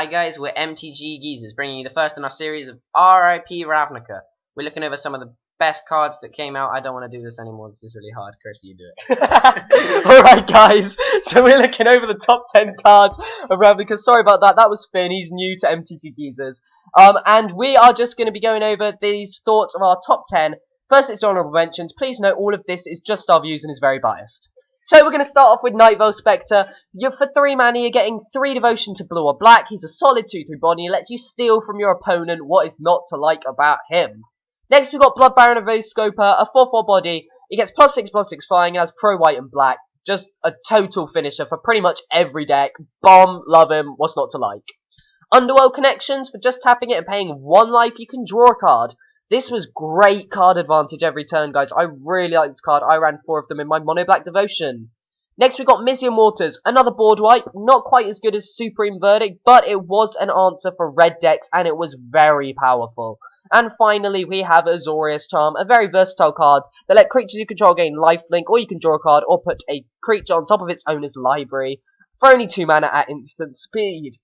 Hi guys, we're MTGeezers, bringing you the first in our series of RIP Ravinica. We're looking over some of the best cards that came out. I don't want to do this anymore, this is really hard. Kirsty, you do it. Alright guys, so we're looking over the top 10 cards of Ravinica. Sorry about that, that was Finn, he's new to MTGeezers. And we are just going to be going over these thoughts of our top 10. First, it's honorable mentions. Please note all of this is just our views and is very biased. So we're going to start off with Nightveil Spectre. For 3 mana, you're getting 3 devotion to blue or black. He's a solid 2/3 body. He lets you steal from your opponent. What is not to like about him? Next, we've got Blood Baron of Scoper, a 4/4 body. He gets +6/+6 flying and has pro white and black. Just a total finisher for pretty much every deck. Bomb, love him, what's not to like? Underworld Connections, for just tapping it and paying 1 life, you can draw a card. This was great card advantage every turn, guys. I really like this card. I ran 4 of them in my mono black devotion. Next, we got Mysian Waters, another board wipe. Not quite as good as Supreme Verdict, but it was an answer for red decks, and it was very powerful. And finally, we have Azorius Charm, a very versatile card that let creatures you control gain lifelink, or you can draw a card or put a creature on top of its owner's library for only 2 mana at instant speed.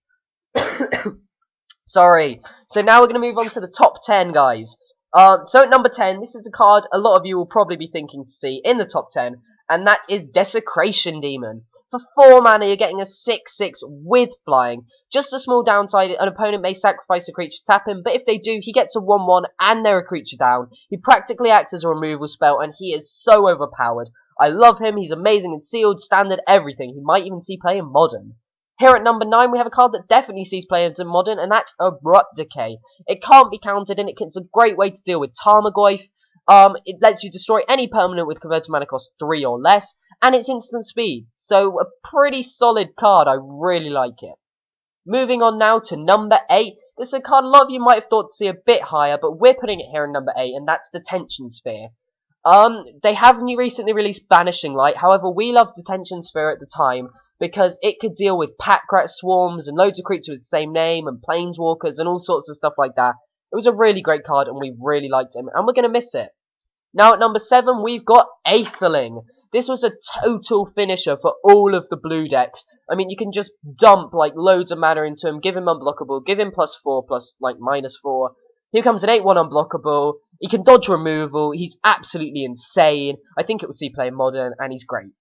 Sorry. So now we're going to move on to the top 10, guys. So at number 10, this is a card a lot of you will probably be thinking to see in the top 10, and that is Desecration Demon. For 4 mana, you're getting a 6/6 with flying. Just a small downside, an opponent may sacrifice a creature to tap him, but if they do, he gets a 1/1 and they're a creature down. He practically acts as a removal spell, and he is so overpowered. I love him, he's amazing in sealed, standard, everything. He might even see play in modern. Here at number 9, we have a card that definitely sees players in modern, and that's Abrupt Decay. It can't be countered, and it's a great way to deal with Tarmogoyf. It lets you destroy any permanent with converted mana cost 3 or less, and it's instant speed. So, a pretty solid card. I really like it. Moving on now to number 8. This is a card a lot of you might have thought to see a bit higher, but we're putting it here in number 8, and that's Detention Sphere. They have recently released Banishing Light. However, we loved Detention Sphere at the time, because it could deal with pack-rat swarms and loads of creatures with the same name and planeswalkers and all sorts of stuff like that. It was a really great card and we really liked him, and we're going to miss it. Now at number 7, we've got Aetherling. This was a total finisher for all of the blue decks. I mean, you can just dump like loads of mana into him, give him Unblockable, give him +4 plus like -4. Here comes an 8/1 Unblockable. He can dodge removal. He's absolutely insane. I think it will see play in modern, and he's great.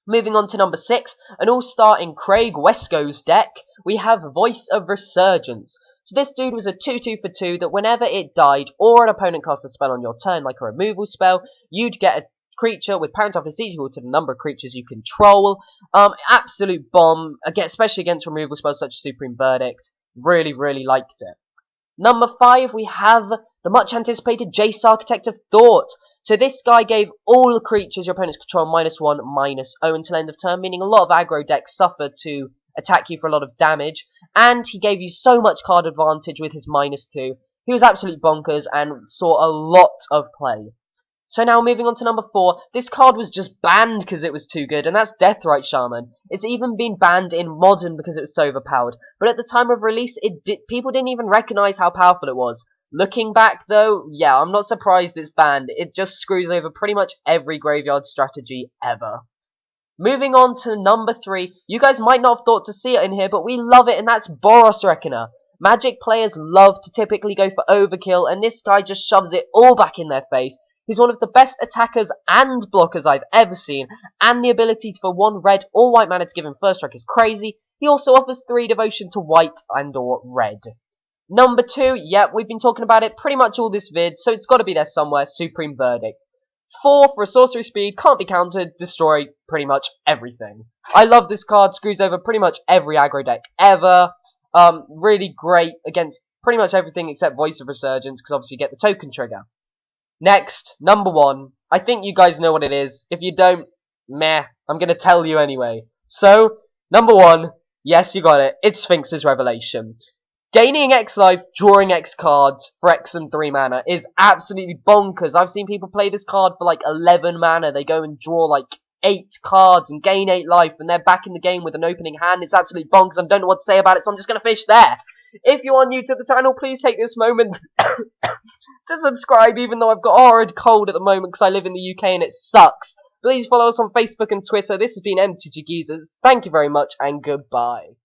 Moving on to number 6, an all-star in Craig Wesco's deck, we have Voice of Resurgence. So this dude was a 2/2 for 2 that whenever it died or an opponent cast a spell on your turn, like a removal spell, you'd get a creature with parent toughness equal to the number of creatures you control. Absolute bomb, especially against removal spells such as Supreme Verdict. Really, really liked it. Number 5, we have the much-anticipated Jace Architect of Thought. So this guy gave all the creatures your opponents control -1/-0 until end of turn, meaning a lot of aggro decks suffered to attack you for a lot of damage. And he gave you so much card advantage with his -2. He was absolutely bonkers and saw a lot of play. So now moving on to number 4, this card was just banned because it was too good, and that's Deathrite Shaman. It's even been banned in Modern because it was so overpowered, but at the time of release, people didn't even recognise how powerful it was. Looking back though, yeah, I'm not surprised it's banned. It just screws over pretty much every graveyard strategy ever. Moving on to number 3, you guys might not have thought to see it in here, but we love it, and that's Boris Reeker. Magic players love to typically go for overkill, and this guy just shoves it all back in their face. He's one of the best attackers and blockers I've ever seen, and the ability for 1 red or white mana to give him first strike is crazy. He also offers 3 devotion to white and or red. Number 2, yep, we've been talking about it pretty much all this vid, so it's got to be there somewhere, Supreme Verdict. 4 for a sorcery speed, can't be countered, destroy pretty much everything. I love this card, screws over pretty much every aggro deck ever. Really great against pretty much everything except Voice of Resurgence, because obviously you get the token trigger. Next, number 1. I think you guys know what it is. If you don't, meh, I'm going to tell you anyway. So, number 1, yes, you got it. It's Finks' Revelation. Gaining X life, drawing X cards for X and 3 mana is absolutely bonkers. I've seen people play this card for like 11 mana. They go and draw like 8 cards and gain 8 life, and they're back in the game with an opening hand. It's absolutely bonkers. I don't know what to say about it, so I'm just going to finish there. If you are new to the channel, please take this moment to subscribe, even though I've got a horrid cold at the moment because I live in the UK and it sucks. Please follow us on Facebook and Twitter. This has been MTGeezers. Thank you very much and goodbye.